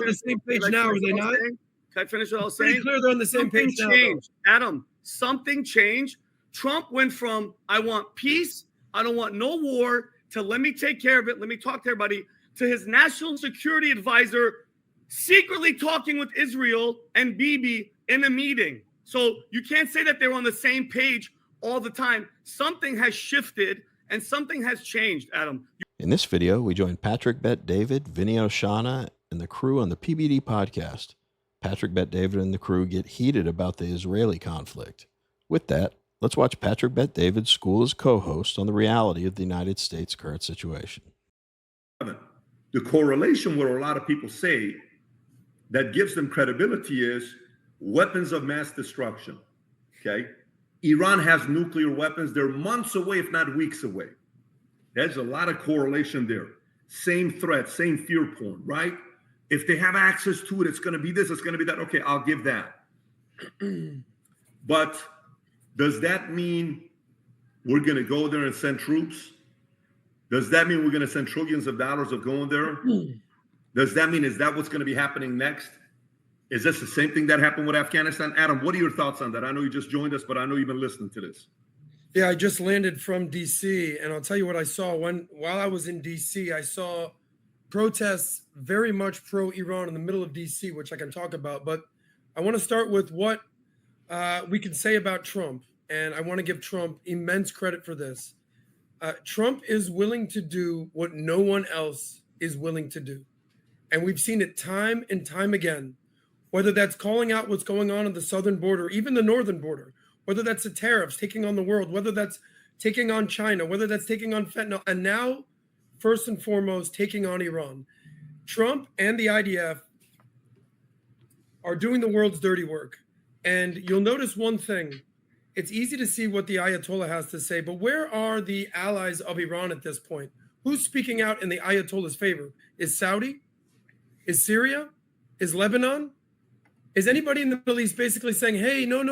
on the same page now, are they not? Can I finish what I was Pretty saying? clear they're on the same page now. Changed. Adam, something changed. Trump went from, I want peace, I don't want no war, to let me take care of it, let me talk to everybody, to his national security advisor secretly talking with Israel and Bibi in a meeting. So you can't say that they're on the same page all the time. Something has shifted and something has changed, Adam. In this video, we join Patrick Bet-David, Vinny Oshana, and the crew on the PBD Podcast. Patrick Bet-David and the crew get heated about the Israeli conflict. With that, let's watch Patrick Bet-David school his co-host on the reality of the United States' current situation. The correlation where a lot of people say that gives them credibility is weapons of mass destruction, okay? Iran has nuclear weapons. They're months away, if not weeks away. There's a lot of correlation there. Same threat, same fear porn, right? If they have access to it, it's going to be this, it's going to be that. Okay, I'll give that. But does that mean we're going to go there and send troops? Does that mean we're going to send trillions of dollars of going there? Does that mean, is that what's going to be happening next? Is this the same thing that happened with Afghanistan? Adam, what are your thoughts on that? I know you just joined us, but I know you've been listening to this. Yeah, I just landed from DC, and I'll tell you what I saw. While I was in DC, I saw protests very much pro-Iran in the middle of DC, which I can talk about. But I want to start with what we can say about Trump, and I want to give Trump immense credit for this. Trump is willing to do what no one else is willing to do. And we've seen it time and time again, whether that's calling out what's going on the southern border, even the northern border, whether that's the tariffs taking on the world, whether that's taking on China, whether that's taking on fentanyl, and now, first and foremost, taking on Iran. Trump and the IDF are doing the world's dirty work. And you'll notice one thing. It's easy to see what the Ayatollah has to say, but where are the allies of Iran at this point? Who's speaking out in the Ayatollah's favor? Is Saudi? Is Syria? Is Lebanon? Is anybody in the Middle East basically saying, hey, no,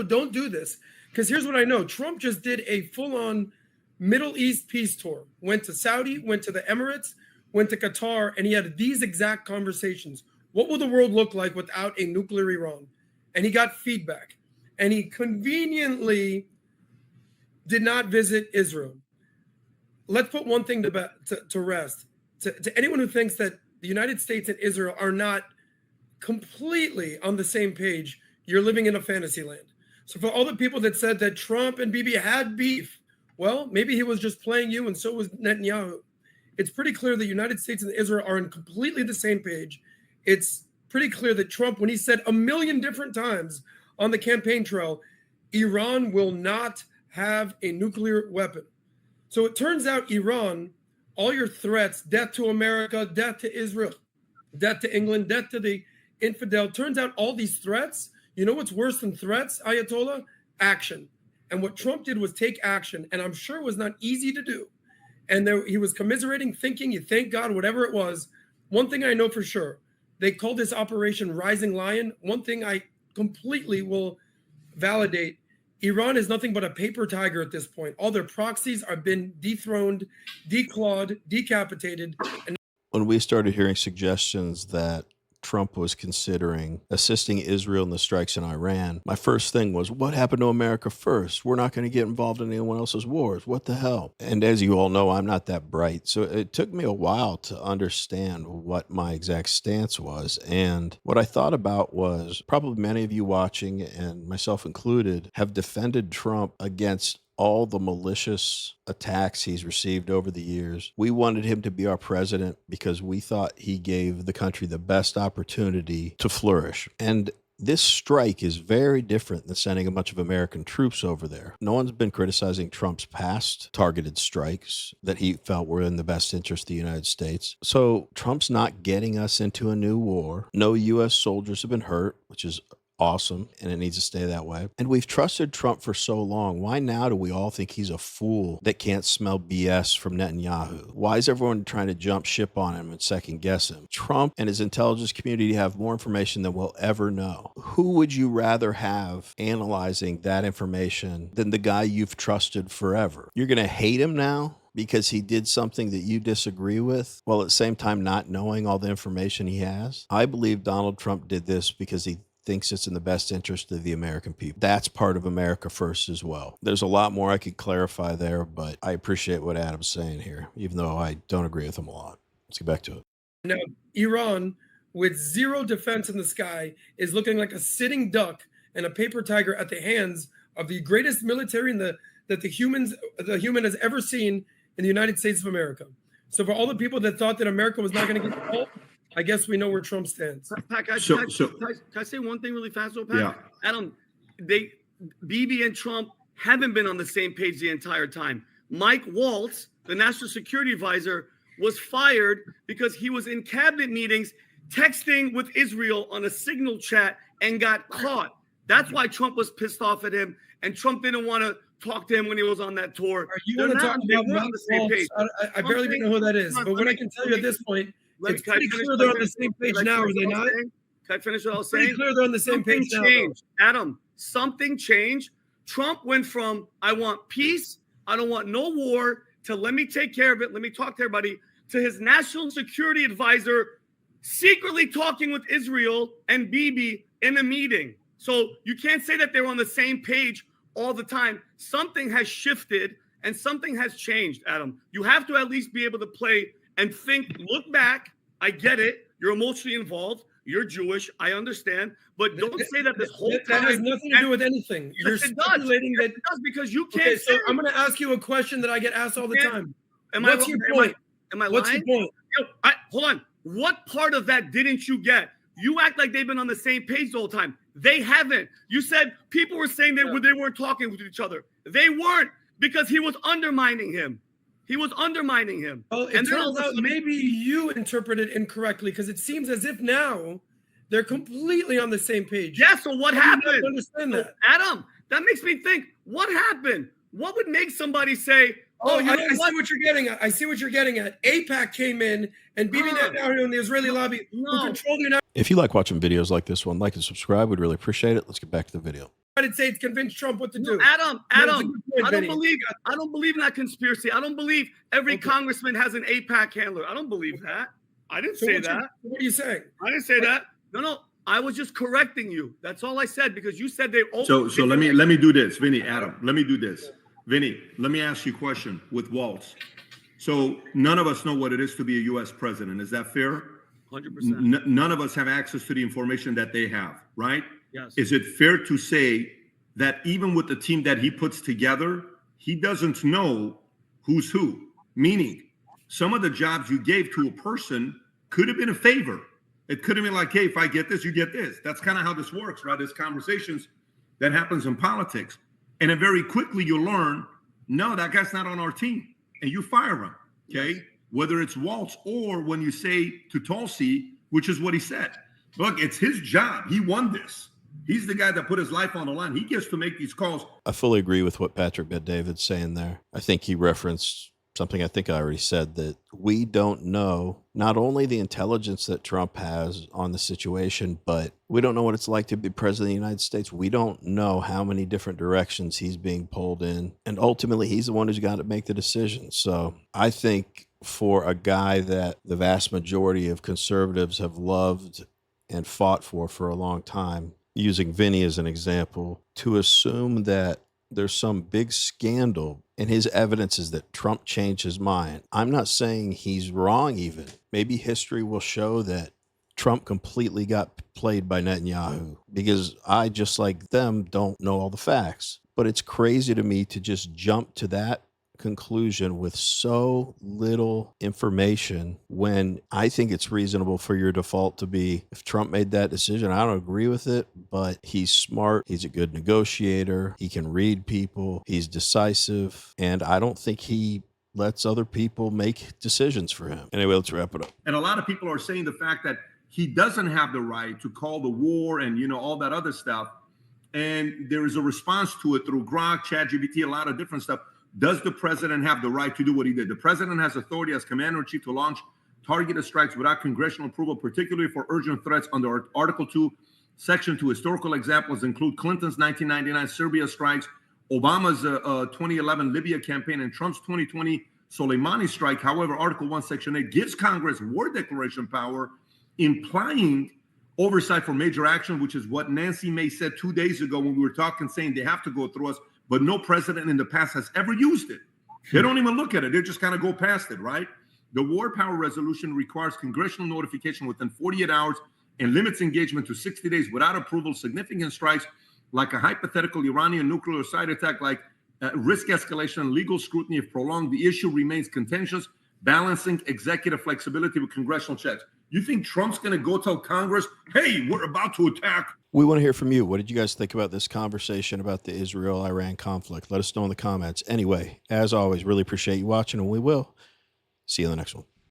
don't do this? Because here's what I know. Trump just did a full-on Middle East peace tour. Went to Saudi, went to the Emirates, went to Qatar, and he had these exact conversations. What will the world look like without a nuclear Iran? And he got feedback. And he conveniently did not visit Israel. Let's put one thing to rest. To anyone who thinks that the United States and Israel are not completely on the same page, you're living in a fantasy land. So for all the people that said that Trump and Bibi had beef, well, maybe he was just playing you and so was Netanyahu. It's pretty clear the United States and Israel are on completely the same page. It's pretty clear that Trump, when he said a million different times on the campaign trail, Iran will not have a nuclear weapon. So it turns out Iran, all your threats, death to America, death to Israel, death to England, death to the infidel, turns out all these threats, you know what's worse than threats, Ayatollah? Action. And what Trump did was take action, and I'm sure it was not easy to do. And he was commiserating, thinking, you thank God, whatever it was. One thing I know for sure, they called this Operation Rising Lion. One thing I completely will validate, Iran is nothing but a paper tiger at this point. All their proxies have been dethroned, declawed, decapitated. And when we started hearing suggestions that Trump was considering assisting Israel in the strikes in Iran, my first thing was, what happened to America first? We're not going to get involved in anyone else's wars. What the hell? And as you all know, I'm not that bright. So it took me a while to understand what my exact stance was. And what I thought about was probably many of you watching, and myself included, have defended Trump against all the malicious attacks he's received over the years. We wanted him to be our president because we thought he gave the country the best opportunity to flourish. And this strike is very different than sending a bunch of American troops over there. No one's been criticizing Trump's past targeted strikes that he felt were in the best interest of the United States. So Trump's not getting us into a new war. No U.S. soldiers have been hurt, which is awesome, and it needs to stay that way. And we've trusted Trump for so long. Why now do we all think he's a fool that can't smell BS from Netanyahu? Why is everyone trying to jump ship on him and second guess him? Trump and his intelligence community have more information than we'll ever know. Who would you rather have analyzing that information than the guy you've trusted forever? You're going to hate him now because he did something that you disagree with, while at the same time not knowing all the information he has. I believe Donald Trump did this because he thinks it's in the best interest of the American people. That's part of America First as well. There's a lot more I could clarify there, but I appreciate what Adam's saying here, even though I don't agree with him a lot. Let's get back to it. Now, Iran, with zero defense in the sky, is looking like a sitting duck and a paper tiger at the hands of the greatest military that the human has ever seen in the United States of America. So for all the people that thought that America was not going to get involved, I guess we know where Trump stands. Pat, can I say one thing really fast, though, Pat? Yeah. Adam, Bibi and Trump haven't been on the same page the entire time. Mike Waltz, the national security advisor, was fired because he was in cabinet meetings texting with Israel on a signal chat and got caught. That's why Trump was pissed off at him, and Trump didn't want to talk to him when he was on that tour. You want to talk about Mike Waltz? I barely even know who that is, but what I can tell you at this point, it's pretty clear they're on the same page now, are they not? Can I finish what I was saying? Pretty clear they're on the same page now. Adam, something changed. Trump went from, I want peace, I don't want no war, to let me take care of it, let me talk to everybody, to his national security advisor secretly talking with Israel and Bibi in a meeting. So you can't say that they're on the same page all the time. Something has shifted and something has changed, Adam. You have to at least be able to play and think, look back. I get it. You're emotionally involved. You're Jewish. I understand. But don't say that this whole time. That has nothing to do with anything. You're speculating that. It does, because you can't. Okay, so I'm going to ask you a question that I get asked all the time. What's your point? Am I lying? What's your point? Hold on. What part of that didn't you get? You act like they've been on the same page the whole time. They haven't. You said people were saying that they weren't talking with each other. They weren't, because he was undermining him. He was undermining him. Well, it turns out maybe you interpreted incorrectly, because it seems as if now they're completely on the same page. Yeah, so what happened? I don't understand that. Adam, that makes me think, what happened? What would make somebody say, I see what you're getting at. I see what you're getting at. AIPAC came in, and Bibi Netanyahu and the Israeli lobby who control the United If you like watching videos like this one, like and subscribe. We'd really appreciate it. Let's get back to the video. States convinced Trump what to do. Adam, I don't believe in that conspiracy. I don't believe every congressman has an AIPAC handler. I don't believe that. I didn't say that. What are you saying? I didn't say that. No. I was just correcting you. That's all I said, because you said they. So let me do this, Vinny. Adam, let me do this. Vinny, let me ask you a question with Waltz. So none of us know what it is to be a U.S. president. Is that fair? 100%. None of us have access to the information that they have, right? Yes. Is it fair to say that even with the team that he puts together, he doesn't know who's who? Meaning, some of the jobs you gave to a person could have been a favor. It could have been like, hey, if I get this, you get this. That's kind of how this works, right? There's conversations that happens in politics. And then very quickly you learn, no, that guy's not on our team. And you fire him, okay? Yes. Whether it's Waltz or when you say to Tulsi, which is what he said. Look, it's his job. He won this. He's the guy that put his life on the line. He gets to make these calls. I fully agree with what Patrick Bet-David's saying there. I think he referenced something I think I already said, that we don't know not only the intelligence that Trump has on the situation, but we don't know what it's like to be president of the United States. We don't know how many different directions he's being pulled in. And ultimately, he's the one who's got to make the decision. So I think for a guy that the vast majority of conservatives have loved and fought for a long time, using Vinny as an example, to assume that there's some big scandal and his evidence is that Trump changed his mind. I'm not saying he's wrong even. Maybe history will show that Trump completely got played by Netanyahu, because I, just like them, don't know all the facts. But it's crazy to me to just jump to that conclusion with so little information, when I think it's reasonable for your default to be, if Trump made that decision, I don't agree with it, but he's smart, he's a good negotiator, he can read people, he's decisive, and I don't think he lets other people make decisions for him. Anyway, let's wrap it up. And a lot of people are saying the fact that he doesn't have the right to call the war and, all that other stuff. And there is a response to it through Grok, ChatGPT, a lot of different stuff. Does the president have the right to do what he did? The president has authority as commander-in-chief to launch targeted strikes without congressional approval, particularly for urgent threats under Article 2, Section 2. Historical examples include Clinton's 1999 Serbia strikes, Obama's 2011 Libya campaign, and Trump's 2020 Soleimani strike. However, Article 1, Section 8 gives Congress war declaration power, implying oversight for major action, which is what Nancy May said 2 days ago when we were talking, saying they have to go through us, but no president in the past has ever used it. They don't even look at it. They just kind of go past it, right? The war power resolution requires congressional notification within 48 hours and limits engagement to 60 days without approval. Significant strikes like a hypothetical Iranian nuclear side attack, like risk escalation and legal scrutiny if prolonged. The issue remains contentious, balancing executive flexibility with congressional checks. You think Trump's going to go tell Congress, hey, we're about to attack? We want to hear from you. What did you guys think about this conversation about the Israel-Iran conflict? Let us know in the comments. Anyway, as always, really appreciate you watching, and we will see you in the next one.